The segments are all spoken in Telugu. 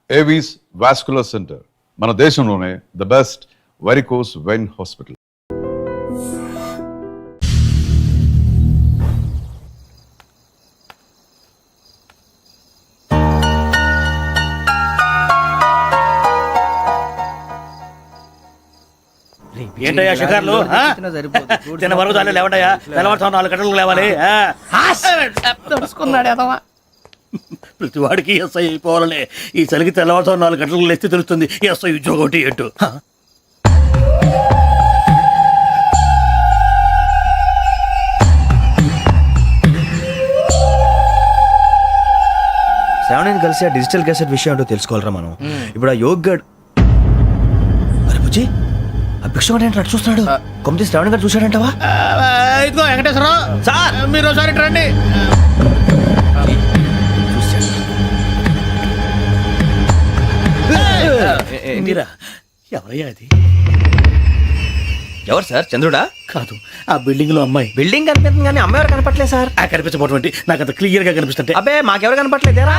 ఏవీస్ వాస్కులర్ సెంటర్ మన దేశంలోనే the best varicose vein hospital. ఏంటయ్యా షికార్లు? తిన్న వరకు చాలు లేవంటయ్యా. తెల్లవారుతాం 4 గంటలకు లేవాలి. తెలుసుకున్నాడు ఎదవా. ప్రతి వాడికి ఎస్ఐ అయిపోవాలని ఈ చలికి తెల్లవారుతాం 4 గంటలకు లేస్తే తెలుస్తుంది ఎస్ఐ ఉద్యోగం ఒకటి ఎట్టు. శ్రావణిని కలిసి ఆ డిజిటల్ క్యాసెట్ విషయం ఏంటో తెలుసుకోవాలరా మనం. ఇప్పుడు ఆ యోగ్ గడ్ అరే బుజ్జి ఆ భిక్షం అంటే అటు చూస్తున్నాడు. కొమ్మతి శ్రావణి గారు చూశాడంటవా? ఇదిగో వెంకటేశ్వరరావు సార్, మీరు ఒకసారి ఇటు రండి. మీరా? ఎవరయ్యా అది? ఎవరు సార్? చంద్రుడా? కాదు, ఆ బిల్డింగ్ లో అమ్మాయి. బిల్డింగ్ కనిపిస్తుంది కానీ అమ్మాయి ఎవరు కనపట్లేదు సార్. కనిపించబోటువంటి నాకు అంత క్లియర్ గా కనిపిస్తుంటే. అబ్బే మాకెవరు కనపట్లేదేరా?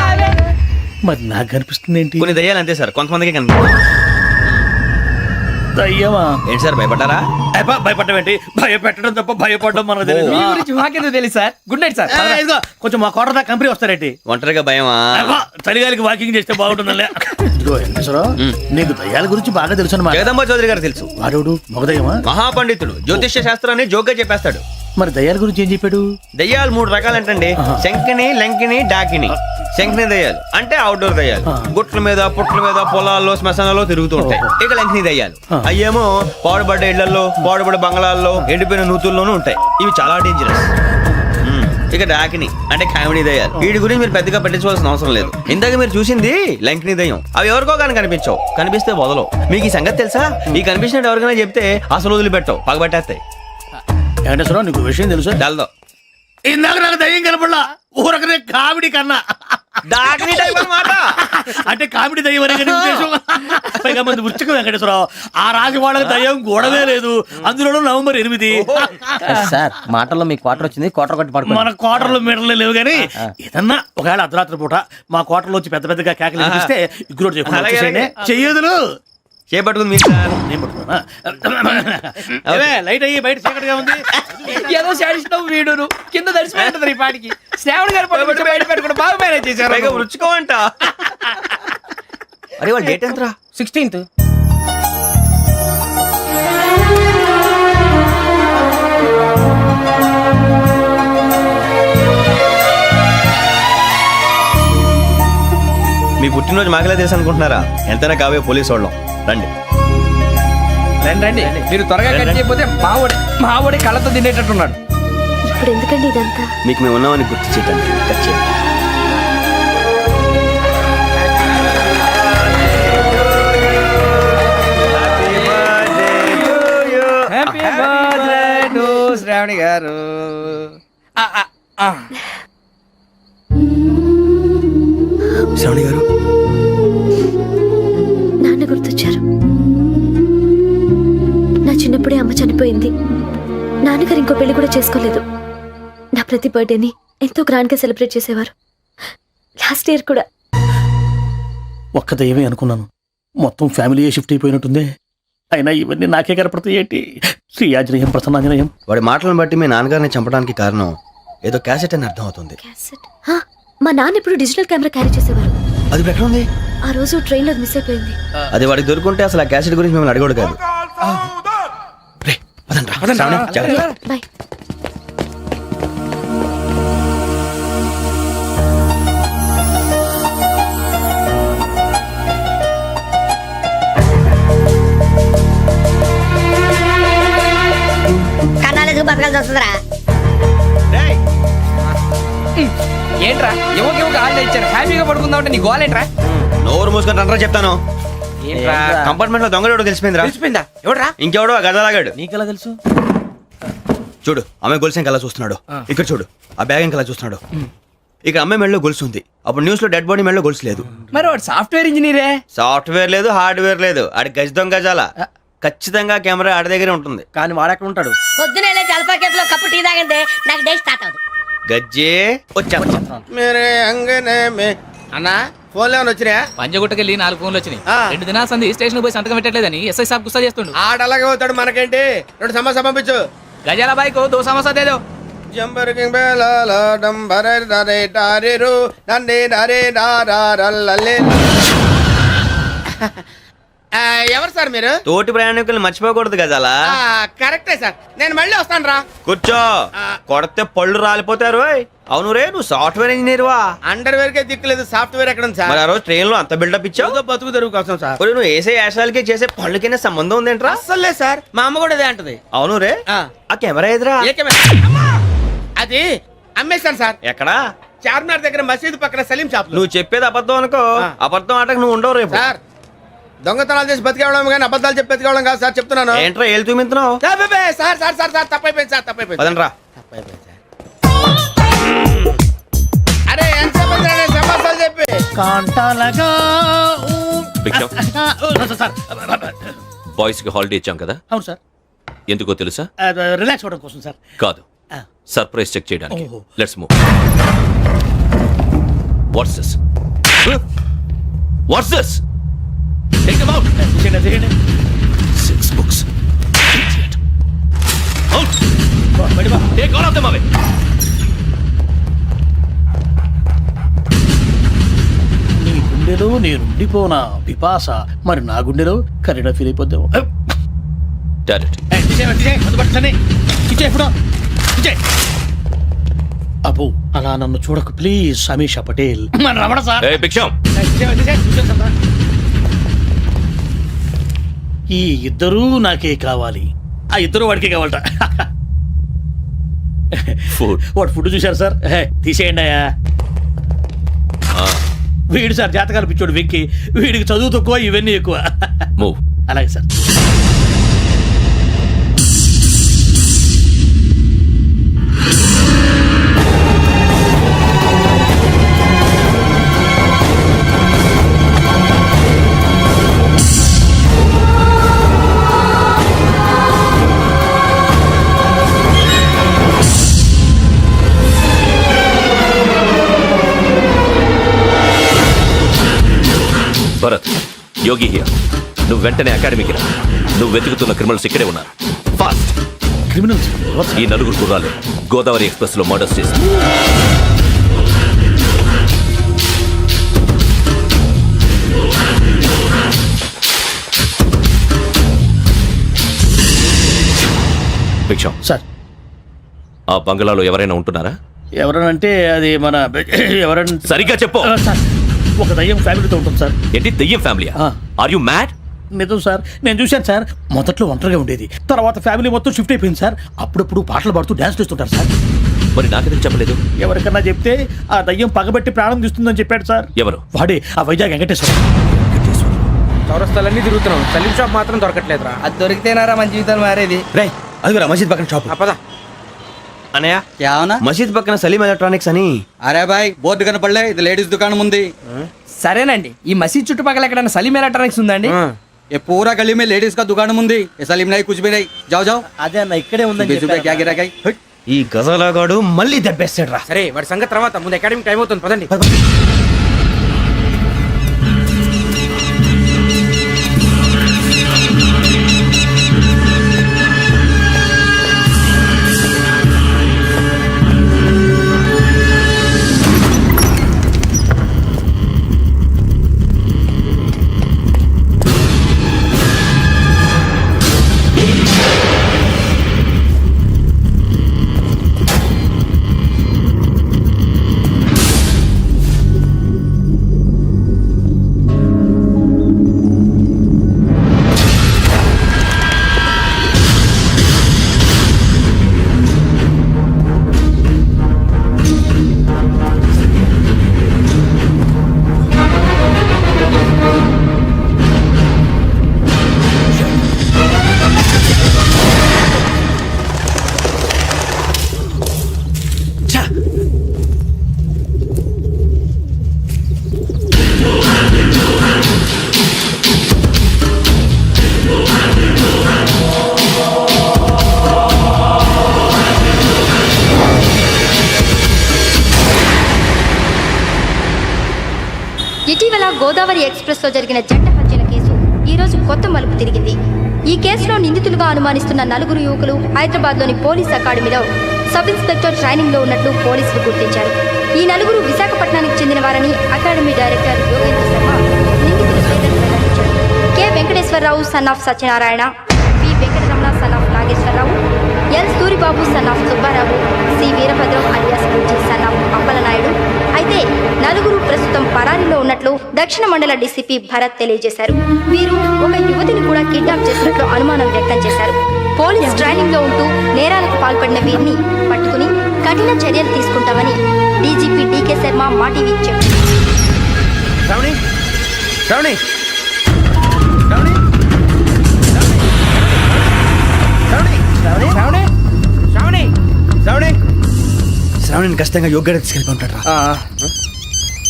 మరి నాకు కనిపిస్తుంది ఏంటి? కొన్ని దయ్యాలు అంతే సార్, కొంతమందికి కనిపిస్తుంది. దయ్యమా? ఏంటి సార్ భయపడ్డారా? భయపడడం ఏంటి? భయపెట్టడం తప్ప భయపడడం మనకు తెలియదు. మీ గురించి మాకేదో తెలుసు సార్. Good night sir. ఇదిగో కొంచెం మా కోట దాకా కంపెనీ వస్తారేంటి? ఒంటరిగా భయమా? చలిగాలికి వాకింగ్ చేస్తే బాగుంటుందిలే. ఇదిగో వెంకటేశ్వరరావు, నీకు దయ్యాల గురించి బాగా తెలుసు అన్నమాట. జగదంబ చౌదరి గారు తెలుసు. వాడు మగదయ్యమా? మహాపండితుడు, జ్యోతిష్య శాస్త్రాన్ని జోగ్గా చెప్పేస్తాడు. మరి దయ్యాల గురించి ఏం చెప్పాడు? దయ్యాలు 3 రకాలంటండి. శంకిని, లంకిని, డాకిని. శంకిని దయ్యాలు అంటే అవుట్డోర్ దయ్యాలు, గుట్ల మీద పుట్ల మీద పొలాల్లో శ్మశానాల్లో తిరుగుతూ ఉంటాయి. ఇక లంకిని దయ్యాలు అయ్యేమో పాడుబడ్డ ఇళ్లలో, పాడుబడ్డ బంగ్లాల్లో, ఎండిపోయిన నూతుల్లోనూ ఉంటాయి. ఇవి చాలా డేంజరస్. ఇక డాకిని అంటే కామెడీ దయ్యాలు. వీటి గురించి మీరు పెద్దగా పట్టించుకోవాల్సిన అవసరం లేదు. ఇందాక మీరు చూసింది లంకిని దయ్యం. అవి ఎవరికో కానీ కనిపించవు, కనిపిస్తే వదలవు. మీకు ఈ సంగతి తెలుసా? ఈ కనిపించినట్టు ఎవరికైనా చెప్తే అసలు వదిలిపెట్టవు, పగబట్టేస్తాయి. వెంకటేశ్వరరావు, నీకు విషయం తెలుసా? డల్దో ఇందాక నాకు దయ్యం కనపడలా, ఊరకనే కామెడీ కన్నా. డాకిని టైప్ అన్నమాట. అంటే కామెడీ దయ్యం అనే కానీ ఉద్దేశం. పైగా మంది ఉచ్చకం వెంకటేశ్వరరావు. ఆ రాజు వాళ్ళకి దయ్యం గొడవే లేదు. అందులోనూ నవంబర్ 8. సార్ మాటల్లో మీ క్వార్టర్ వచ్చింది. క్వార్టర్ కొట్టి పడుకో. మన క్వార్టర్లో మీటర్లు లేవు కానీ ఏదన్నా ఒకవేళ అర్ధరాత్రి పూట మా క్వార్టర్లో వచ్చి పెద్ద పెద్దగా కేకలు వినిపిస్తే ఇగ్గురు చెయ్యదులు చేపట్టుకుంది మీకు సార్. నేను పట్టుకున్నా. లైట్ అయ్యి బయట చీకటిగా ఉంది. ఏదో శాడిస్తావు వీడును కింద దర్శనం ఈ పాటికి. శ్రావణ్ గారు బయట పెట్టుకుంటే బాగా మేనేజ్ చేశారు. రుచుకోమంట. అరే వాళ్ళ డేట్ ఎంతరా? 16th. మీ పుట్టినరోజు మాకలే తెలుసు అనుకుంటున్నారా? ఎంతైనా కావే పోలీసు వాళ్ళం. రండి రండి. మీరు త్వరగా కట్ చేయకపోతే మావోడి కళ్ళతో తినేటట్టున్నాడు. ఇప్పుడు ఎందుకండి ఇదంతా? మీకు మేము ఉన్నామని గుర్తు చేయడానికి కట్ చేయండి. హ్యాపీ బర్త్డే టు శ్రావణి గారు. శ్రావణి గారు, నాన్న గుర్తొచ్చారు. నా చిన్నప్పుడే అమ్మ చనిపోయింది. నాన్నగారు ఇంకో పెళ్లి కూడా చేసుకోలేదు. నా ప్రతి బర్త్డేని ఎంతో గ్రాండ్ గా సెలబ్రేట్ చేసేవారు. లాస్ట్ ఇయర్ కూడా. ఒక్క దయ్యమే అనుకున్నాను, మొత్తం ఫ్యామిలీ షిఫ్ట్ అయిపోయినట్టుంది. అయినా ఇవన్నీ నాకే కనపడతాయి ఏంటి? శ్రీ ఆంజనేయం ప్రసన్నాంజనేయం. వాడి మాటలను బట్టి మీ నాన్నగారిని చంపడానికి కారణం ఏదో క్యాసెట్ అని అర్థం అవుతుంది. మా నాన్న ఇప్పుడు డిజిటల్ కెమెరా క్యారీ చేసేవారు. అది ఎక్కడ ఉంది? ఆ రోజు ట్రైన్ లో మిస్ అయిపోయింది. అది వాడికి దొరుకుంటే అసలు ఆ క్యాసెట్ గురించి మిమ్మల్ని అడగడు కాదు. బాయ్. కన్నాలకు బతకాల్సి వస్తుందిరా. ఏంట్రా ఎవరికి ఆళ్ళు ఇచ్చారు? హ్యాపీగా పడుకుందాం అంటే నీ గోల్ ఏంట్రా? నోరు మూసుకొని రండ్రా చెప్తాను. కంపార్ట్మెంట్ లో దొంగడు తెలిసిపోయిందా? ఎవడ్రా? ఇంకెవడో ఆ గదలాగాడు. నీకెలా తెలుసు? చూడు, అమ్మాయి గొలుసు ఇంకలా చూస్తున్నాడు. ఇక్కడ చూడు, ఆ బ్యాగ్ ఇంకలా చూస్తున్నాడు. ఇక అమ్మాయి మెడలో గొలుసు ఉంది. అప్పుడు న్యూస్ లో డెడ్ బాడీ మెడలో గొలుసు లేదు. మరి వాడు సాఫ్ట్వేర్ ఇంజనీరే. సాఫ్ట్వేర్ లేదు, హార్డ్వేర్ లేదు. ఆడి గజ దొంగ గజాల. ఖచ్చితంగా కెమెరా ఆడి దగ్గరే ఉంటుంది. కానీ వాడెక్కడ ఉంటాడు? పొద్దునే జలపా కేఫ్ లో కప్పు టీ తాగిందే నాకు డే స్టార్ట్ అవుతుంది. గజ్జే వచ్చా. मेरे अंगने में అన్నా ఫోన్లో ఏమైనా వచ్చినాయా? పంజగుట్టకెళ్ళి 4 ఫోన్లు వచ్చినాయి. ఆ. 2 దినాల సంది స్టేషన్ పోయి సంతకం పెట్టలేదని ఎస్ఐ సాబ్ గుస్తా చేస్తుండు. ఆడలాగే పోతాడు మనకేంటి? 2 సమస్య పంపించు. గజాల బైక్ 2 సమస్య దేదో. జంబరకింగ్ బేలాల డంబరే నరే డారిరు నన్నే నరే నారారల్లలే. ఎవరు సార్ మీరు? తోటి ప్రయాణికులు మర్చిపోకూడదు గజాల. కరెక్టే సార్, నేను మళ్ళీ వస్తాను రా. కూర్చో, కొడితే పళ్ళు రాలిపోతారు. అవును రే, నువ్వు సాఫ్ట్వేర్ ఇంజనీర్ వా? అండర్వేర్ కే దిక్కులేదు, సాఫ్ట్వేర్ ఎక్కడ ఉంది మరి సార్? ఆ రోజు ట్రైన్ లో అంత బిల్డప్ ఇచ్చావు. ఏదో బతుకు తెరువు కోసం సార్. ఒరేయ్, నువ్వు వేసే యాశాలకి చేసే పళ్ళకైనా సంబంధం ఉందేంట్రా? అస్సలు లేదు సార్, మా అమ్మ కూడా అదే అంటది. అవును రే, ఆ. ఆ కెమెరా ఎదురా ఏ కెమెరా? అమ్మా! అది అమ్మేశాను సార్. ఎక్కడా? చార్మినార్ దగ్గర మసీదు పక్కన సలీం షాప్ లో. నువ్వు చెప్పేది అబద్ధం అనుకో. ఆ. అబద్ధం ఆటకు నువ్వు ఉండవు రేపు. సార్, దొంగతనాలు చేసి బతికేవడం కానీ అబద్ధాలు చెప్పి బతికేవడం కాదు సార్, చెప్తున్నాను. ఏంట్రా ఏళ్ళు చూపించినావు? Sir sir sir sir sir తప్పైపోయింది సార్, తప్పైపోయింది. పదండ్రా. తప్పైపోయింది సార్. అరే ఎంతసేపు అయింది సమాసాలు చెప్పి? కాంటాలగా భిక్షం, సార్ బాయ్స్ కి హాలిడే ఇచ్చాం కదా, అవును సార్, ఎందుకో తెలుసా? రిలాక్స్ అవ్వడం కోసం సార్. కాదు, సర్ప్రైజ్ చెక్ చేయడానికి. ఓహో. Let's move. What's this? What's this? Take them out. తీయండి. 6 books. Idiot. Out. Take all of them away. నీ గుండెలో నేనుండిపోనా పిపాస, మరి నా గుండెలో కరీడా ఫీల్ అయిపోద్దాము. Direct. అబ్బో, అలా నన్ను చూడకు ప్లీజ్ సమీషా పటేల్. మన రమణ సార్. Hey, భిక్షం. ఈ ఇద్దరూ నాకే కావాలి, ఆ ఇద్దరు వాడికే కావాలట. Food. వాడు ఫుడ్ చూశారు సార్, తీసేయండి అయ్యా. వీడు సార్ జాతకాలు పిచ్చోడు వెక్కి, వీడికి చదువు తక్కువ ఇవన్నీ ఎక్కువ. Move. అలాగే సార్. Bharat, Yogi here. నువ్వు వెంటనే అకాడమీకి రా. నువ్వు వెతుకుతున్న క్రిమినల్స్ ఇక్కడే ఉన్నారు. ఫాస్ట్. క్రిమినల్స్ ఈ నలుగురు కుర్రాలు గోదావరి ఎక్స్ప్రెస్ లో మర్డర్స్ చేశారు. భిక్షం, సార్. ఆ బంగ్లాలో ఎవరైనా ఉంటున్నారా? ఎవరనంటే అది మన ఎవరంటే సరిగ్గా చెప్పు. సార్, ఒక దయ్యం ఫ్యామిలీతో ఉంటుంది సార్. ఏంటి దెయ్యం ఫ్యామిలీ? ఆ. Are you mad? నిజం సార్, నేను చూశాను సార్. మొదట్లో ఒంటరిగా ఉండేది, తర్వాత ఫ్యామిలీ మొత్తం షిఫ్ట్ అయిపోయింది సార్. అప్పుడప్పుడు పాటలు పాడుతూ డ్యాన్స్ చేస్తుంటారు సార్. మరి నాకెందుకు చెప్పలేదు? ఎవరికన్నా చెప్తే ఆ దయ్యం పగబెట్టి ప్రాణం తీస్తుందని చెప్పాడు సార్. ఎవరు? వాడే ఆ వైజాగ్ వెంకటేశ్వర. చౌరస్తాలన్నీ తిరుగుతున్నాం, సలీం షాప్ మాత్రం దొరకట్లేదురా. అది దొరికితేనారా మన జీవితాలు మారేది. రేయ్, అదిగురా మసీద్ పక్కన షాప్. పద. అనయ్య, क्या होना? మసీద్ పక్కన సలీం ఎలక్ట్రానిక్స్ అని. अरे भाई बहुत కనపడలే, ఇది లేడీస్ దుకాణం ఉంది. సరేనండి, ఈ మసీద్ చుట్టుపక్కల ఎక్కడైనా సలీం ఎలక్ట్రానిక్స్ ఉందండి? ये पूरा गली में लेडीज का दुकान मुंदी, ये सलीम नहीं कुछ भी नहीं. जाओ जाओ. అదే అన్న ఇక్కడే ఉందని 20 रुपए क्या गिरा गई? ఈ గజలగాడు మళ్ళీ దెబ్బేస్తాడు రా. సరే, వాడి సంగతి తర్వాత, ముందు అకాడమిక్ టైం అవుతుంది, పదండి. ఎక్స్ప్రెస్ లో జరిగిన జంట హత్యల కేసు ఈ రోజు కొత్త మలుపు తిరిగింది. ఈ కేసులో నిందితులుగా అనుమానిస్తున్న 4 యువకులు హైదరాబాద్ లోని పోలీస్ అకాడమీలో సబ్ ఇన్స్పెక్టర్ ట్రైనింగ్ లో ఉన్నట్లు పోలీసులు గుర్తించారు. ఈ 4 విశాఖపట్నానికి చెందిన వారని అకాడమీ డైరెక్టర్ యోగేంద్ర శర్మ నిందితుల పేర్లను వెల్లడించారు. K Venkateswara Rao son of Satyanarayana, V Venkataramana son of Nageswara Rao, L Suribabu son of Subba Rao, C Veerabhadram alias Bujji son of Appala Naidu. అయితే 4 ప్రస్తుతం పరారీలో ఉన్నట్లు దక్షిణ మండల డీసీపీ భరత్ తెలియజేశారు. వీరు ఒక యువతిని కూడా కిడ్నాప్ చేసినట్లు అనుమానం వ్యక్తం చేశారు. పోలీస్ ట్రైనింగ్ లో ఉంటూ నేరాలకు పాల్పడిన వీరిని పట్టుకుని కఠిన చర్యలు తీసుకుంటామని డీజీపీ డీకే శర్మ మా టీవీకి చెప్పారు. శ్రావణి శ్రావణి శ్రావణి శ్రావణి శ్రావణి శ్రావణి శ్రావణి శ్రావణిని ఖచ్చితంగా యోగ్యత తీసుకెళ్ళి ఉంటాడు.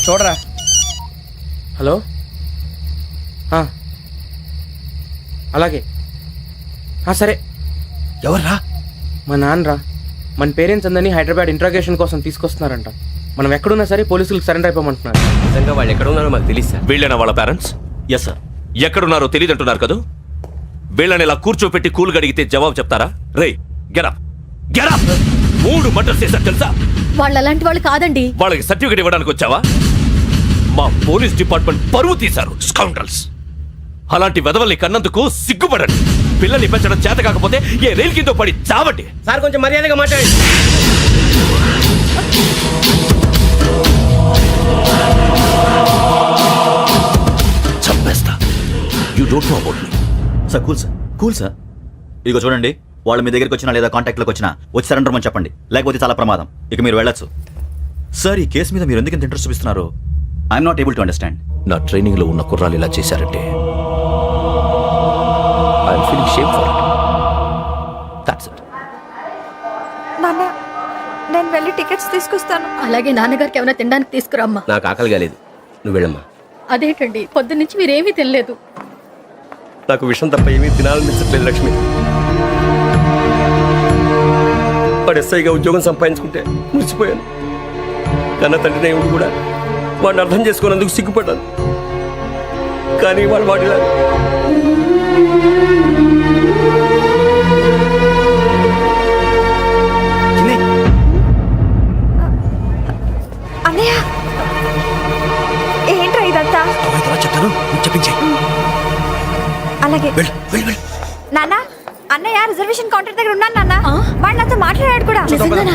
చూడరా. హలో అలాగే సరే. ఎవర్రా? మా నాన్నరా. మన పేరెంట్స్ అందరినీ హైదరాబాద్ ఇంట్రాగేషన్ కోసం తీసుకొస్తున్నారంట. మనం ఎక్కడున్నా సరే పోలీసులకు సరెండర్ అయిపోమంటున్నారు. నిజంగా వాళ్ళు ఎక్కడ ఉన్నారో మాకు తెలియదు సార్. వీళ్ళైనా వాళ్ళ పేరెంట్స్? Yes sir. ఎక్కడున్నారో తెలియదంటున్నారు కదా. వీళ్ళని ఇలా కూర్చోపెట్టి కూల్ గడిగితే జవాబు చెప్తారా? రే గెటప్ గెటప్. 3 మర్డర్స్ చేశారు తెలుసా? వాళ్ళు అలాంటి వాళ్ళు కాదండి. వాళ్ళకి సర్టిఫికేట్ ఇవ్వడానికి వచ్చావా? మా పోలీస్ డిపార్ట్మెంట్ పరువు తీశారు స్కౌండ్రల్స్. అలాంటి వెధవల్ని కన్నందుకు సిగ్గుపడండి. పిల్లల్ని పెంచడం చేత కాకపోతే ఏ రైలు కింద పడి చావండి. సార్ కొంచెం మర్యాదగా మాట్లాడండి. చంపేస్తా. You don't know about me. Sir cool sir. ఇదిగో చూడండి, వాళ్ళు మీ దగ్గరికి వచ్చినా లేదా కాంటాక్ట్లోకి వచ్చినా వచ్చి సరెండర్ అని చెప్పండి, లేకపోతే చాలా ప్రమాదం. ఇక మీరు వెళ్ళొచ్చు. సార్, ఈ కేసు మీద మీరు ఎందుకు ఇంత ఇంట్రెస్ట్ చూపిస్తున్నారు? I'm not able to understand. నా ట్రైనింగ్ లో ఉన్న కుర్రాలు ఇలా చేశారంటే I'm feeling shame for it. That's it. నాన్న, నేను వెళ్ళి టికెట్స్ తీసుకొస్తాను. అలాగే నాన్నగారికి ఏమైనా తినడానికి తీసుకురామ్మా. నాకు ఆకలి కాలేదు, నువ్వు వెళ్ళమ్మా. అదేంటండి, పొద్దున్నుంచి మీరేమీ తినలేదు. నాకు విషయం తప్ప ఏమీ తినాలనిపించట్లేదు లక్ష్మి. వాడు ఎస్ఐగా ఉద్యోగం సంపాదించుకుంటే మురిసిపోయాను. కన్న తండ్రినే ఉండి కూడా వాడిని అర్థం చేసుకున్నందుకు సిగ్గుపడ్డాను. కానీ వాడు వాడిలా అన్నయ్య, ఏంట్రా ఇదంతా? చెప్తాను, చెప్పించే. అలాగే నాన్న. అన్నయ్య రిజర్వేషన్ కౌంటర్ దగ్గర ఉన్నాను నాన్న. వాడు నాతో మాట్లాడాడు కూడా.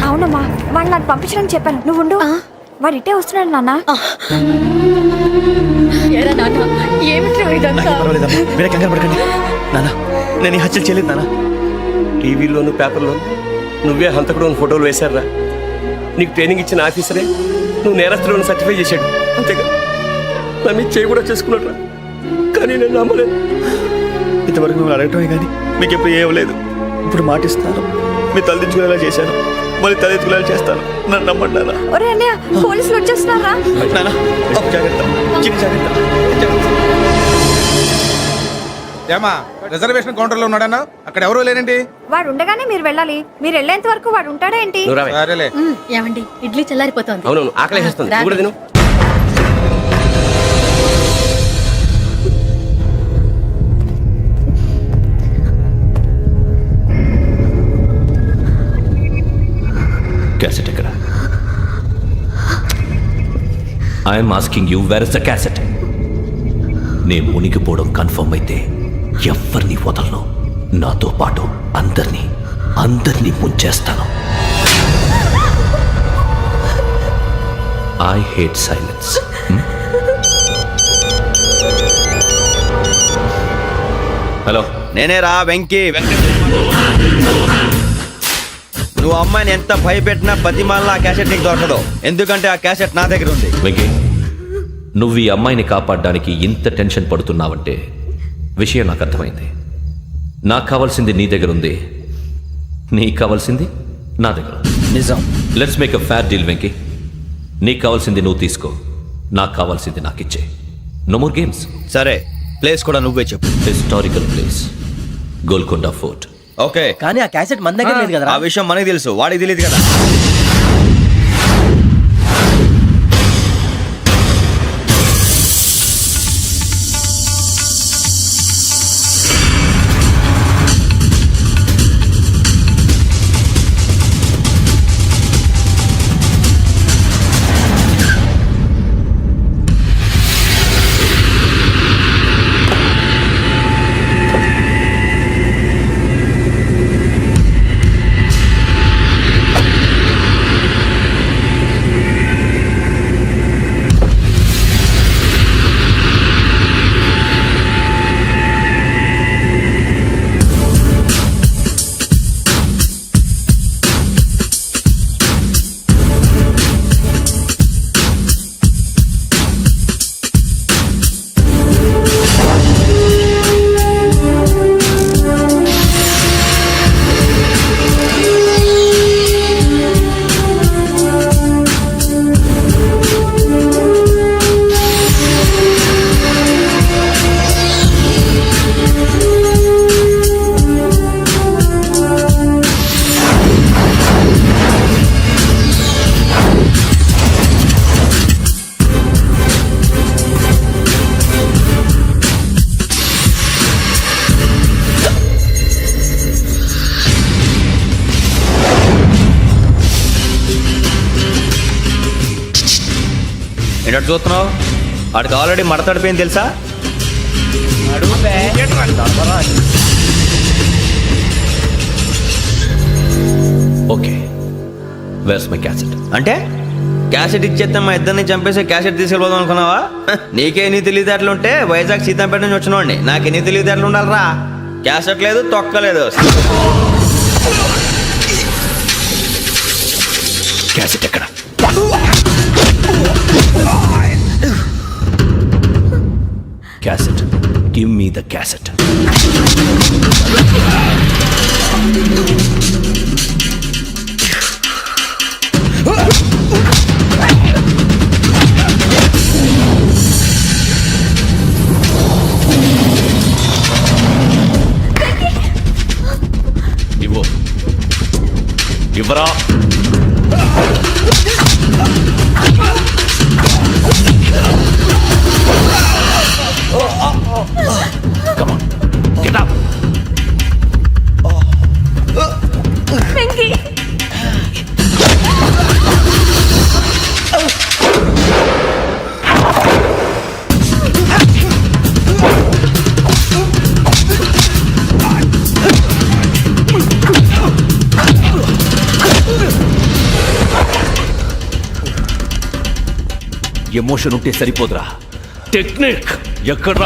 అవునమ్మా, వాడు నాకు పంపించడానికి చెప్పాను. నువ్వు ఉండు, వాడు ఇట్టే వస్తున్నాడు నాన్న. నేను ఈ హత్యలు చేయలేదు నాన్న. టీవీలోను పేపర్లోను నువ్వే హంతకుడు ఫోటోలు వేశారా? నీకు ట్రైనింగ్ ఇచ్చిన ఆఫీసరే నువ్వు నేరస్తులను సర్టిఫై చేశాడు. అంతేగా నన్ను చేయి కూడా చేసుకున్నట్రా. కానీ నేను నమ్మలేదు. ఇంతవరకు మిమ్మల్ని అడగటమే కానీ మీకు ఎప్పుడు ఏమలేదు. ఇప్పుడు మాటిస్తున్నాను, మీ తలదించుకునేలా చేశాను, మళ్ళీ తలెత్తుకునేలా చేస్తాను. నన్ను నమ్మండి నాన్న. ఒరే అన్నయ్య, పోలీసులు వచ్చేస్తున్నారా? ఏమా రిజర్వేషన్ కౌంటర్ లో ఉన్నాడన్నా? అక్కడ ఎవరూ లేనండి. వాడు ఉండగానే మీరు వెళ్ళాలి. మీరు వెళ్ళేంత వరకు వాడు ఉంటాడా ఏంటి? సరేలే. ఏమండి, ఇడ్లీ చల్లారిపోతుంది. అవునవును, ఆకలేస్తుంది. క్యాసెట్ ఎక్కడ? I'm asking you, where is the cassette? నేను మునిగిపోవడం కన్ఫర్మ్ అయితే ఎవ్వరిని వదలను. నాతో పాటు అందరినీ ముంచేస్తాను. I hate silence. హలో, నేనేరా వెంకీ. నువ్వు అమ్మాయిని ఎంత భయపెట్టినా బతిమాలినా ఆ క్యాసెట్ నీకు దొరకదు. ఎందుకంటే ఆ క్యాసెట్ నా దగ్గర ఉంది. వెంకీ, నువ్వు ఈ అమ్మాయిని కాపాడడానికి ఇంత టెన్షన్ పడుతున్నావంటే విషయం నాకు అర్థమైంది. నాకు కావాల్సింది నీ దగ్గర ఉంది, నీకు కావాల్సింది నా దగ్గర. నిజం. Let's make a fair deal Venky. నీకు కావాల్సింది నువ్వు తీసుకో, నాకు కావాల్సింది నాకు ఇచ్చే. No more games. సరే, ప్లేస్ కూడా నువ్వే చెప్పు. Historical place, Golconda fort. Okay, కానీ ఆ క్యాసెట్ మన దగ్గర లేదు కదా. ఆ విషయం మనకి తెలుసు, వాడికి తెలియదు కదా. ఏంటో చూస్తున్నావు? వాడికి ఆల్రెడీ మడతడిపోయింది తెలుసా? Okay, where's my cassette? అంటే క్యాసెట్ ఇచ్చేస్తే మా ఇద్దరిని చంపేసి క్యాసెట్ తీసుకెళ్ళిపోదాం అనుకున్నావా? నీకే ఎన్ని తెలివితేటలు ఉంటే వైజాగ్ సీతంపేట నుంచి వచ్చినోండి. నాకు ఎన్ని తెలివితేటలు ఉండాలరా? క్యాసెట్ లేదు, తొక్కలేదు. క్యాసెట్ ఎక్కడ? Cassette, give me the cassette. ఇవ్వు, ఇవ్వరా. Come on, get up. Emotion ఉంటే సరిపోదురా, టెక్నిక్ ఎక్కడ?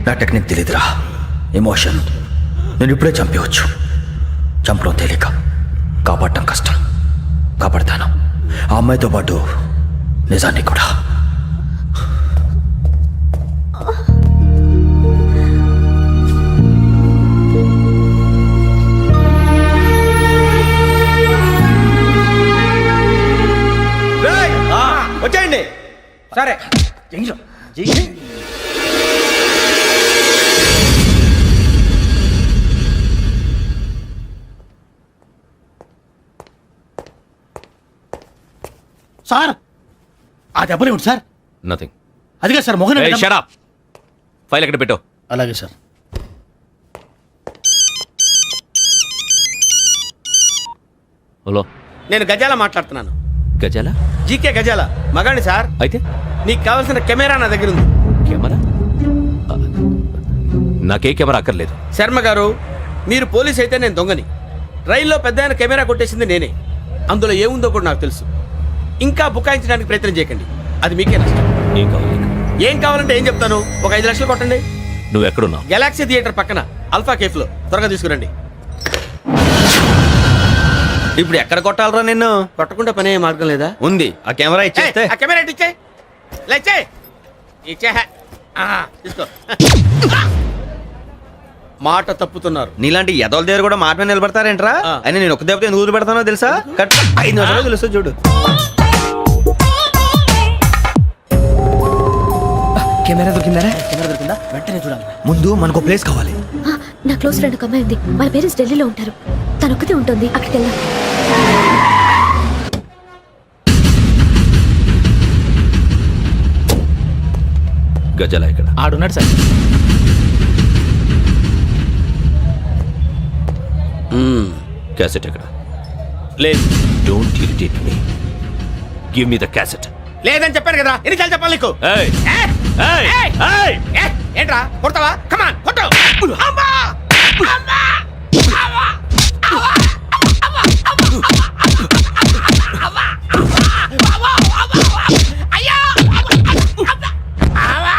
నా టెక్నిక్ తెలీదురా, ఎమోషన్. నేను ఇప్పుడే చంపేవచ్చు. చంపడం తేలిక, కాపాడటం కష్టం. కాపాడతాను ఆ అమ్మాయితో పాటు నిజాన్ని కూడా. వచ్చేయండి. సరే సార్, ఆ దెబ్బలు ఏమిటి సార్? నథింగ్. అదిగా sir Mohan. Shut up. File ఎక్కడ పెట్టు? అలాగే సార్. హలో, నేను గజాల మాట్లాడుతున్నాను. గజాల? జీకే గజాల మగాండి సార్. అయితే నీకు కావాల్సిన కెమెరా నా దగ్గర ఉంది. కెమెరా? నాకే కెమెరా అక్కర్లేదు. శర్మ గారు, మీరు పోలీస్ అయితే నేను దొంగని. రైల్లో పెద్ద ఆయన కెమెరా కొట్టేసింది నేనే. అందులో ఏముందో కూడా నాకు తెలుసు. ఇంకా బుకాయించడానికి ప్రయత్నం చేయకండి, అది మీకే నష్టం. ఏం కావాలి? ఏం కావాలంటే ఏం చెప్తాను. ఒక 5 లక్షలు కొట్టండి. నువ్వు ఎక్కడున్నావు? గెలాక్సీ థియేటర్ పక్కన అల్ఫా కేఫ్ లో. త్వరగా తీసుకురండి. ఇప్పుడు ఎక్కడ కొట్టాలరా నిన్ను? కొట్టకుండా పనే మార్గం లేదా? ఉంది. ఆ కెమెరా ఇచ్చేస్తే. ఆ కెమెరా ఇచ్చే లేచే ఇచ్చే. తీసుకో. మాట తప్పుతున్నారు. నీలాంటి ఎదల దగ్గర కూడా మాట మీద నిలబడతారేంట్రా? అని నేను ఒక దెబ్బతో ఎందుకు ఊరు పెడతానో తెలుసా? కట్ 5 నిమిషాలు తెలుసు చూడు. కెమెరా దొరికిందా? వెంటనే చూడాలి. ముందు మనకు ప్లేస్ కావాలి. నా క్లోజ్ ఫ్రెండ్ ఒక అమ్మాయి ఉంది. వాళ్ళ పేరెంట్స్ ఢిల్లీలో ఉంటారు. తను ఒక్కతే ఉంటుంది. అక్కడికి వెళ్దాం. గజాల ఇక్కడ ఆడున్నాడు సార్. క్యాసెట్ ఎక్కడ? లేదు. Don't irritate me. Give me the cassette. లేదని చెప్పాను కదా, ఎన్నిసార్లు చెప్పాలి నీకు? ఏయ్ ఏయ్ ఏయ్, ఏంట్రా కొడతావా? కమాన్ కొట్టు. అమ్మా! అమ్మా! అమ్మా! అమ్మా! అమ్మా! అమ్మా! అమ్మా! అమ్మా! అయ్యా! అమ్మా!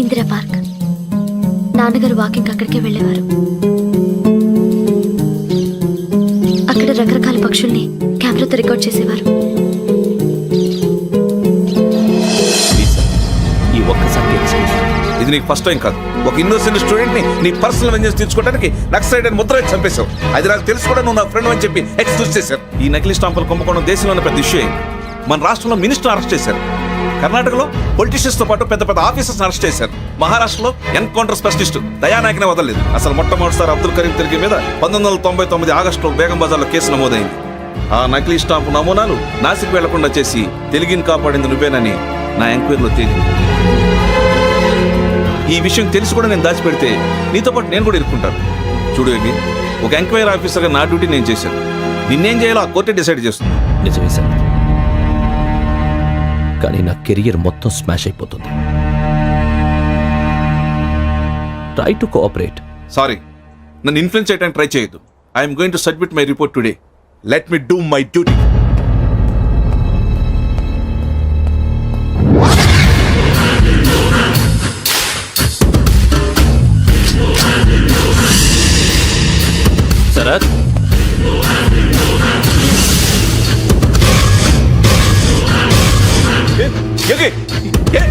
ఇందిరా పార్క్. నాన్నగారు వాకింగ్ అక్కడికే వెళ్ళేవారు. పక్షుల్ని కెమెరాతో రికార్డ్ చేసేవారు. ఈ ఒక్కసారి ఎక్స్క్యూజ్. ఇది నీకు ఫస్ట్ టైం కాదు. ఒక ఇన్నోసెంట్ స్టూడెంట్ ని నీ పర్సనల్ వెంజెన్స్ తీర్చుకోవడానికి నక్సలైట్ అని ముద్ర వేసి చంపేశావు. అది నాకు తెలుసు కూడా నువ్వు నా ఫ్రెండ్ అని చెప్పి ఎక్స్క్యూజ్ చేశారు. ఈ నకిలీ స్టాంపులు కుంభకోణం దేశంలోనే పెద్ద ఇష్యూ అయింది. మన రాష్ట్రంలో మినిస్టర్ అరెస్ట్ చేశారు. కర్ణాటకలో పొలిటీషియన్స్ తో పాటు పెద్ద పెద్ద ఆఫీసర్స్ అరెస్ట్ చేశారు. మహారాష్ట్రలో ఎన్కౌంటర్ స్పెషలిస్ట్ దయానాయకనే వదలలేదు. అసలు మొట్టమొదటిసారి అబ్దుల్ కరీం తిరిగి మీద 1999 ఆగస్టులో బేగం బజార్లో కేసు నమోదైంది. ఆ నకిలీ స్టాంపు నమూనాలు నాసిక్ వెళ్లకుండా చేసి తెలుగుని కాపాడింది నువ్వేనని నా ఎంక్వైరీలో తేలింది. ఈ విషయం తెలిసి కూడా నేను దాచిపెడితే నీతో పాటు నేను కూడా ఇరుక్కుంటాను. చూడు ఏమి, ఒక ఎంక్వైరీ ఆఫీసర్గా నా డ్యూటీ నేను చేశాను. నిన్నేం చేయాలో ఆ కోర్టే డిసైడ్ చేస్తుంది. నిజమే సార్, కానీ నా కెరియర్ మొత్తం స్మాష్ అయిపోతుంది. Try to cooperate. సారీ, నన్ను ఇన్ఫ్లుయెన్స్ చేయడానికి ట్రై చేయొద్దు. I'm going to submit my report today. Let me do my duty. Sharath,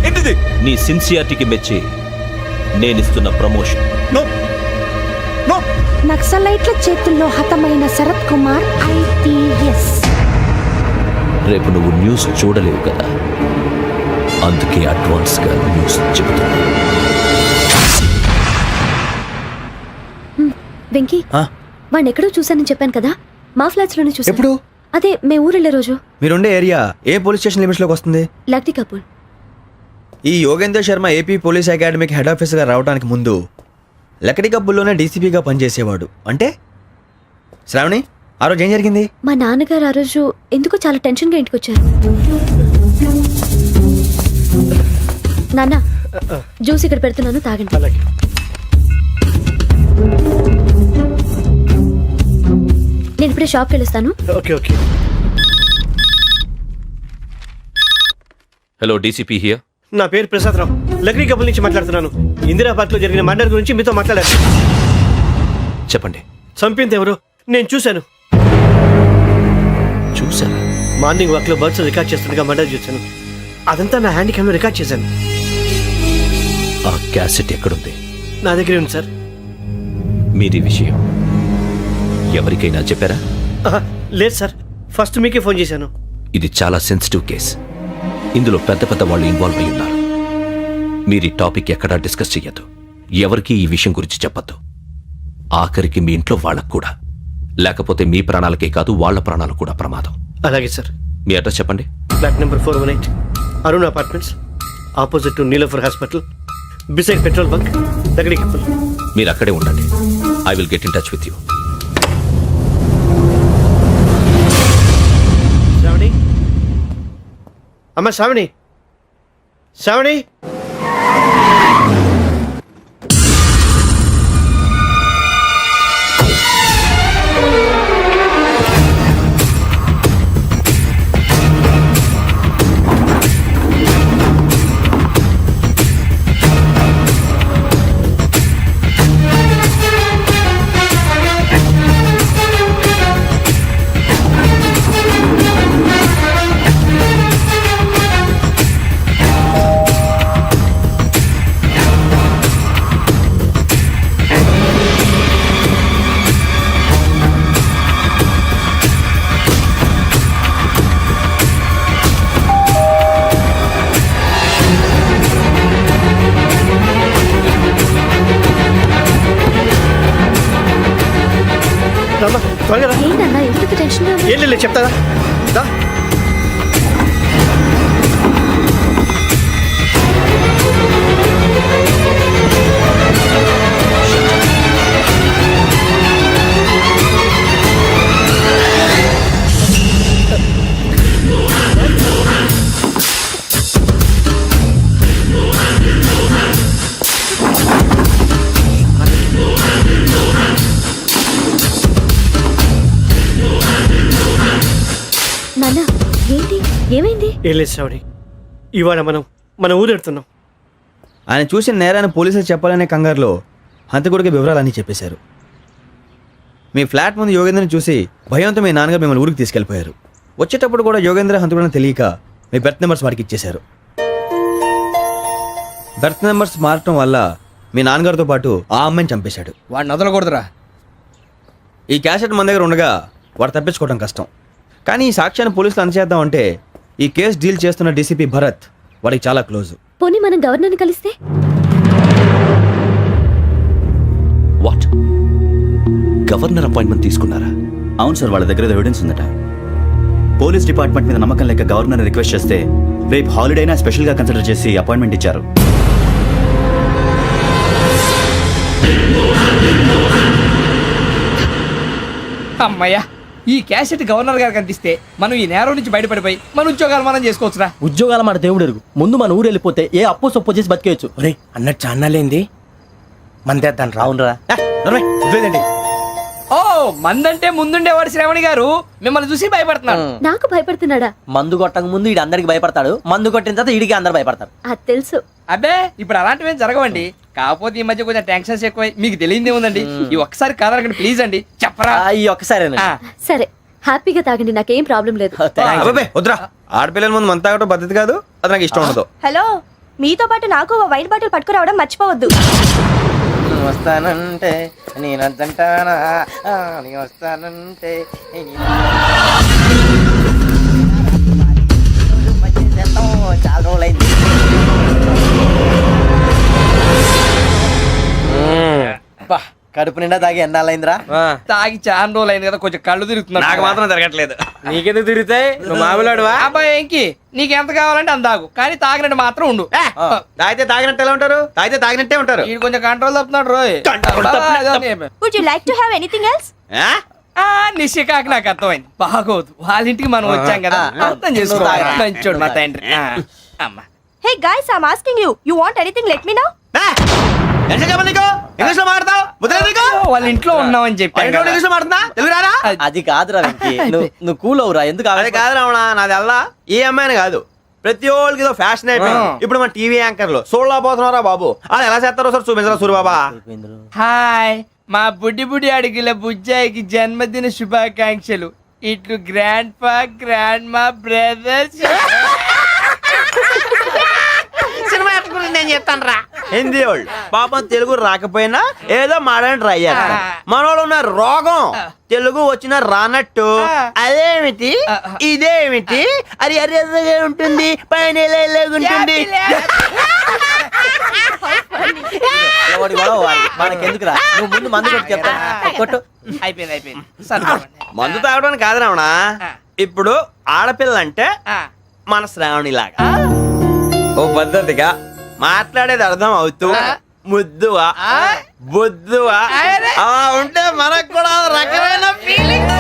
ఏంటిది? నీ సిన్సియారిటీకి మెచ్చి నేనిస్తున్న ప్రమోషన్. No no. నక్సలైట్ల చేతుల్లో హతమైన శరత్ కుమార్ IPS. రేపు నువ్వు న్యూస్ చూడలేవు కదా, అందుకే అడ్వాన్స్గా న్యూస్ చెబుతున్నా. వెంకీ, వాడిని ఎక్కడో చూశానని చెప్పాను కదా, మా ఫ్లాట్స్ లోనే చూసాను. ఎప్పుడు? అదే మేము ఊరెళ్ళే రోజు. మీరుండే ఏరియా ఏ పోలీస్ స్టేషన్ లిమిట్స్ లోకి వస్తుంది? లక్టీ కపూర్. ఈ యోగేందర్ శర్మ ఏపీ పోలీస్ అకాడమీకి హెడ్ ఆఫీసర్గా రావడానికి ముందు లకడీ కబ్బుల్లోనే డీసీపీగా పనిచేసేవాడు. అంటే శ్రావణి, ఆ రోజు ఏం జరిగింది? మా నాన్నగారు ఆ రోజు ఎందుకో చాలా టెన్షన్గా ఇంటికి వచ్చారు. నాన్న, జ్యూస్ ఇక్కడ పెడుతున్నాను, తాగండి. నేను ఇప్పుడే షాప్కి వెళ్ళొస్తాను. Okay okay. Hello, DCP here. నా పేరు ప్రసాదరావు, లక్డీ కపుల్ నుంచి మాట్లాడుతున్నాను. ఇందిరా పార్క్ లో జరిగిన మర్డర్ గురించి మీతో మాట్లాడారు. చెప్పండి. చంపింది ఎవరు? నేను చూశాను. చూశాను. మార్నింగ్ వాక్ లో బర్డ్స్ రికార్డ్ చేస్తుండగా మర్డర్ చూశాను. అదంతా నా హ్యాండ్ క్యామ్ లో రికార్డ్ చేశాను. ఆ క్యాసెట్ ఎక్కడుంది? నా దగ్గరే ఉంది సార్. మీది విషయం ఎవరికైనా చెప్పారా? లేదు సార్, ఫస్ట్ మీకే ఫోన్ చేశాను. ఇది చాలా సెన్సిటివ్ కేస్. ఇందులో పెద్ద పెద్ద వాళ్ళు ఇన్వాల్వ్ అయి ఉన్నారు. మీరు ఈ టాపిక్ ఎక్కడా డిస్కస్ చెయ్యొద్దు. ఎవరికి ఈ విషయం గురించి చెప్పొద్దు. ఆఖరికి మీ ఇంట్లో వాళ్ళకు కూడా. లేకపోతే మీ ప్రాణాలకే కాదు, వాళ్ళ ప్రాణాలు కూడా ప్రమాదం. అలాగే సార్. మీ అడ్రస్ చెప్పండి. Flat number 418, Arun apartments, opposite to Niloufer hospital, beside petrol bunk, Lakdi Kapul. మీరు అక్కడే ఉండండి. I will get in touch with you. Shravani, అమ్మ శ్రావణి, శ్రావణి. ఏంటన్నా ఎందుకు టెన్షన్? ఏం లేదు, చెప్తారా? నాన్న, ఏంటి, ఏమైంది? ఏం లేదు శ్రావణి, ఇవాళ మనం మన ఊరెడుతున్నాం. ఆయన చూసిన నేరాన్ని పోలీసులు చెప్పాలనే కంగారులో హంతకుడికి వివరాలన్నీ చెప్పేశారు. మీ ఫ్లాట్ ముందు యోగేంద్రని చూసి భయంతో మీ నాన్నగారు మిమ్మల్ని ఊరికి తీసుకెళ్ళిపోయారు. వచ్చేటప్పుడు కూడా యోగేంద్ర హంతకుడని తెలియక మీ బెర్త్ నెంబర్స్ వారికి ఇచ్చేశారు. బెర్త్ నెంబర్స్ మారటం వల్ల మీ నాన్నగారితో పాటు ఆ అమ్మాయిని చంపేశాడు. వాడిని వదలకూడదురా. ఈ క్యాసెట్ మన దగ్గర ఉండగా వాడు తప్పించుకోవడం కష్టం. కానీ ఈ సాక్ష్యాన్ని పోలీసులు అందజేద్దామంటే ఈ కేసు డీల్ చేస్తున్న డీసీపీ భరత్ వాడికి చాలా క్లోజ్. పోనీ మనం గవర్నర్ని కలిస్తే? వాట్? గవర్నర్ అపాయింట్మెంట్ తీసుకున్నారా? అవును సార్, వాళ్ళ దగ్గర ఎవిడెన్స్ ఉందట. పోలీస్ డిపార్ట్మెంట్ మీద నమ్మకం లేక గవర్నర్ రిక్వెస్ట్ చేస్తే రేపు హాలిడేనా స్పెషల్గా కన్సిడర్ చేసి అపాయింట్మెంట్ ఇచ్చారు. అమ్మయ్యా, ఈ క్యాసెట్ గవర్నర్ గారికి అందిస్తే మనం ఈ నేరం నుంచి బయటపడిపోయి మన ఉద్యోగాలు మనం చేసుకోవచ్చురా. ఉద్యోగాల మాట దేవుడు ఎరుగు. ముందు మన ఊరు వెళ్ళిపోతే ఏ అప్పు సొప్పు చేసి బతికేయచ్చు. రే అన్నట్టు చాన్నాలేంది మందేద్దాను రా. అవునరా? వదిలేదండి. ఓ, మందంటే ముందుండేవాడు శ్రావణి గారు మిమ్మల్ని చూసి భయపడుతున్నాడు. నాకు భయపడుతున్నాడా? మందు కొట్టక ముందు ఈడు అందరికి భయపడతాడు, మందు కొట్టిన తర్వాత ఈడికి అందరు భయపడతారు. అది తెలుసు. అబ్బే, ఇప్పుడు అలాంటివి ఏం జరగవండి. కాకపోతే ఈ మధ్య కొంచెం టెన్షన్స్ ఎక్కువై మీకు తెలియదే ఉందండి. ఈ ఒక్కసారి కాదనకండి ప్లీజ్ అండి, చెప్పరా. ఈ ఒక్కసారి సరే, హ్యాపీగా తాగండి, నాకేం ప్రాబ్లం లేదు. అబ్బాబే వద్దురా, ఆడపిల్లల ముందు మంత తాగడం పద్ధతి కాదు. అది నాకు ఇష్టం ఉండదు. హలో, మీతో పాటు నాకు ఓ వైన్ బాటిల్ పట్టుకురావడం మర్చిపోవద్దు. వస్తానంటే నేనంటానా, వస్తానంటే చాలా రోజులైంది. కడుపు నిండా తాగి ఎండాలైందిరా. తాగి చాలా రోజులు అయింది కదా, కొంచెం కళ్ళు తిరుగుతున్నాడు. నాకు మాత్రం జరగట్లేదు. నీకెందుకు తిరుగుతాయి? నువ్వు మామూలుడువా? అబ్బాయి ఏంకి నీకు ఎంత కావాలంటే అంత తాగు, కానీ తాగినట్టు మాత్రం ఉండు. తాగితే తాగినట్టు ఎలా ఉంటారు? తాగితే తాగినట్టే ఉంటారు. వీడు కొంచెం కంట్రోల్ తప్పుతున్నాడు రోయ్. Would you like to have anything else? నిశ్చికాకి నాకు అర్థమైంది. బాగోదు, వాళ్ళ ఇంటికి మనం వచ్చాం కదా, అర్థం చేసుకోవాలి. మంచోడు మా తండ్రి. అమ్మా, hey guys, I am asking you, you want anything let me know. వాళ్ళ ఇంట్లో ఉన్నామని చెప్పి. అది కాదురా వెంకీ, నువ్వు కూల్ అవురా. ఎందుకు అదే కాదు రావణ, నాది అల్లా ఏ అమ్మాయిని కాదు, ప్రతి ఒళ్ళకి ఏదో ఫ్యాషన్ అయిపోయింది. ఇప్పుడు మన టీవీ యాంకర్లు సోళ్ళ పోతున్నారా బాబు, అది ఎలా చేస్తారో సార్ చూపించరా సూరిబాబా. హాయ్, మా బుడ్డి బుడ్డి అడిగిల బుజ్జాయికి జన్మదిన శుభాకాంక్షలు. ఇట్లు గ్రాండ్ ఫా, గ్రాండ్ మా, బ్రదర్స్. సినిమా నేను చెప్తాను రా. హిందీ వాళ్ళు పాపం తెలుగు రాకపోయినా ఏదో మాడని ట్రై చేస్తారు. మనోళ్ళు ఉన్న రోగం తెలుగు వచ్చిన రానట్టు అదేమిటి ఇదేమిటి అది అర్యగా ఉంటుంది, పైన ఉంటుంది. మనకెందుకురా, నువ్వు ముందు మందు కొట్టి చెప్తా. కొట్టు. అయిపోయింది. మందు తాగడానికి కాదు రావణ, ఇప్పుడు ఆడపిల్ల అంటే మన శ్రావణి లాగా ఓ పద్ధతిగా మాట్లాడేది అర్థం అవుతూ ముద్దువా బొద్దువా అలా ఉంటే మనకు కూడా రకమైన ఫీలింగ్స్.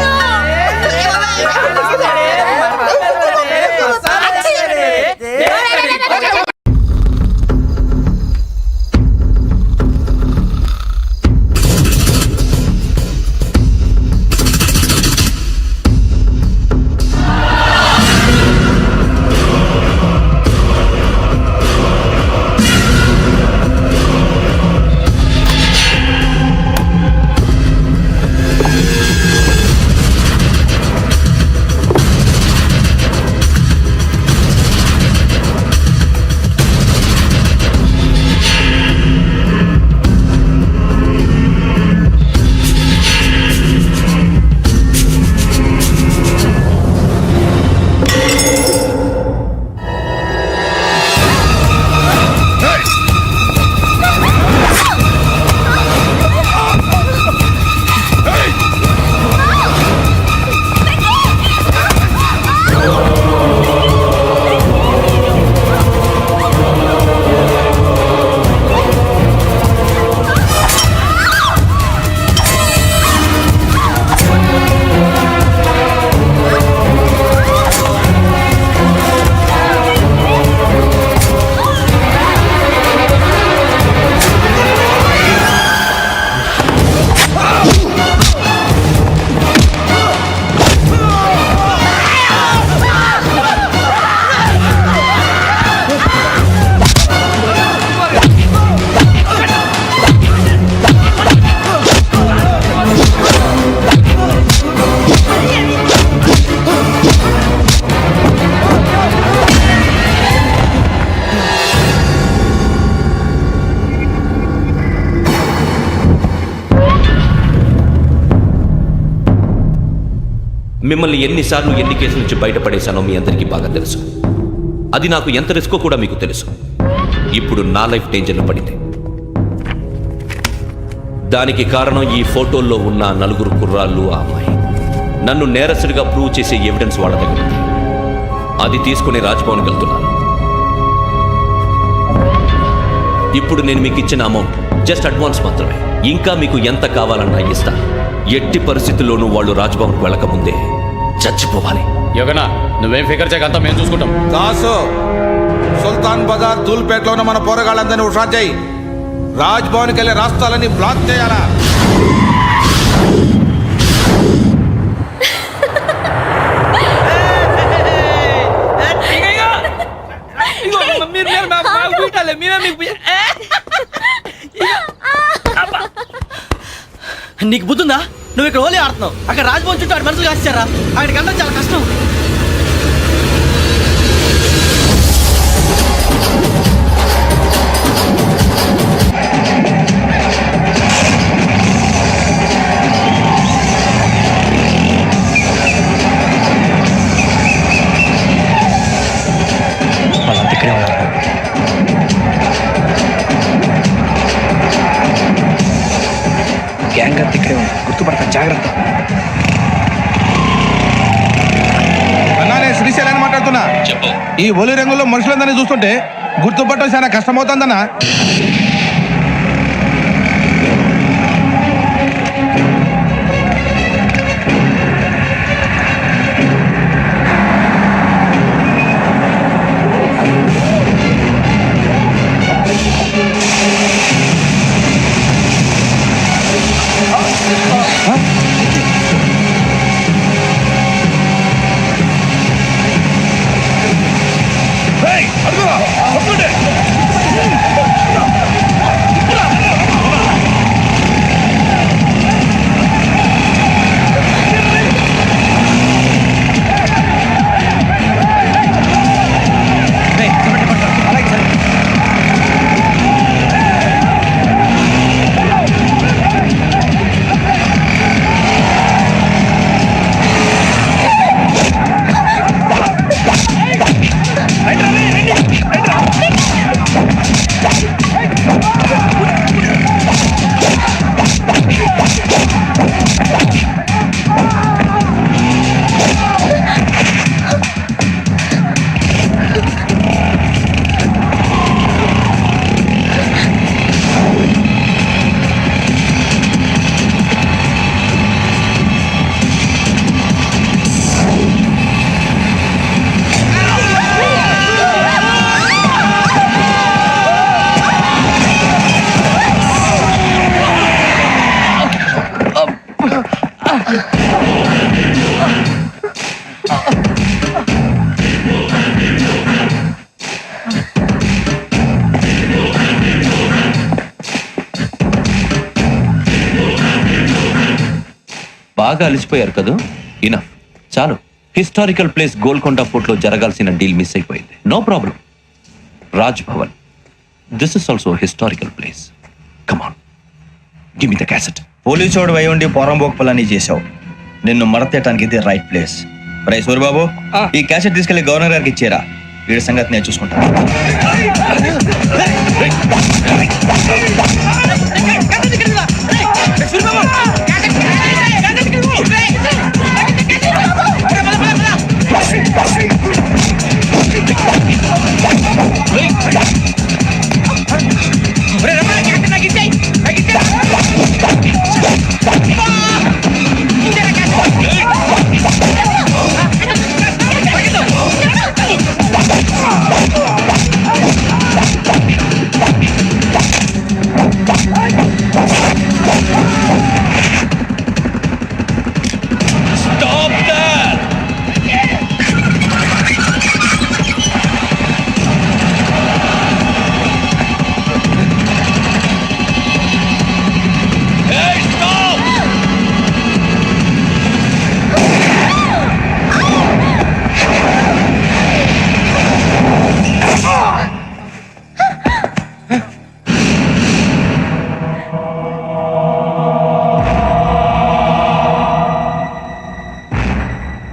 మిమ్మల్ని ఎన్నిసార్లు ఎన్ని కేసుల నుంచి బయటపడేశానో మీ అందరికీ బాగా తెలుసు. అది నాకు ఎంత రిస్కో కూడా మీకు తెలుసు. ఇప్పుడు నా లైఫ్ డేంజర్లో పడింది. దానికి కారణం ఈ ఫోటోల్లో ఉన్న 4 కుర్రాళ్ళు, ఆ అమ్మాయి. నన్ను నేరస్తుడిగా ప్రూవ్ చేసే ఎవిడెన్స్ వాళ్ళ దగ్గర ఉంది. అది తీసుకుని రాజ్భవన్కి వెళ్తున్నాను. ఇప్పుడు నేను మీకు ఇచ్చిన అమౌంట్ జస్ట్ అడ్వాన్స్ మాత్రమే. ఇంకా మీకు ఎంత కావాలన్నా ఇస్తాను. ఎట్టి పరిస్థితుల్లోనూ వాళ్ళు రాజ్భవన్కి వెళ్ళకముందే చచ్చిపోవాలి. యోగనా నువ్వేం ఫికర్ చేయకంతా మేము చూసుకుంటాం. దాసు, సుల్తాన్ బజార్ ధూల్పేటలో ఉన్న మన పోరగాళ్ళందరినీ హుషారు చేయి. రాజ్భవన్కి వెళ్ళే రాష్ట్రాలన్నీ బ్లాక్ చేయాలా? నీకు బుద్ధుందా? నువ్వు ఇక్కడ హోలీ ఆడుతున్నావు, అక్కడ రాజ్భవన్ చుట్టూ ఆడి మనుషులు కాస్తారా? అక్కడికి వెళ్ళడం చాలా కష్టం. గ్యాంగ్ అంతా ఇక్కడే ఉంది, గుర్తుపడతాను, జాగ్రత్త. అన్నానే శ్రీశైలాన్ని మాట్లాడుతున్నా. ఈ ఒలి రంగుల్లో మనుషులందరినీ చూస్తుంటే గుర్తుపట్టడం చాలా కష్టమవుతుందన్నా. బాగా అలిసిపోయారు కదా? ఇనఫ్, చాలు. హిస్టారికల్ ప్లేస్ గోల్కొండ ఫోర్ట్లో జరగాల్సిన డీల్ మిస్ అయిపోయింది. No problem. Raj Bhavan, this is also historical place. Come on, give me the cassette. పోలీసోడు వై ఉండి పోరంబోక్ పని చేసావు. నిన్ను మడతేయటానికి ఇది రైట్ ప్లేస్. రై సూరిబాబు, ఈ క్యాసెట్ తీసుకెళ్లి గవర్నర్ గారికి ఇచ్చేరా. వీడి సంగతి నేను చూసుకుంటాను.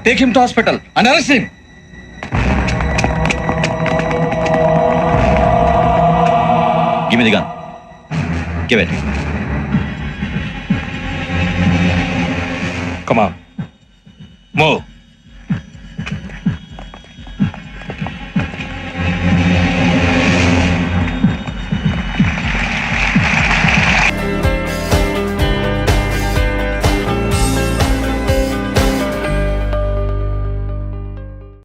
Take him to hospital and arrest him. Give me the gun. Give it. Come on. Move.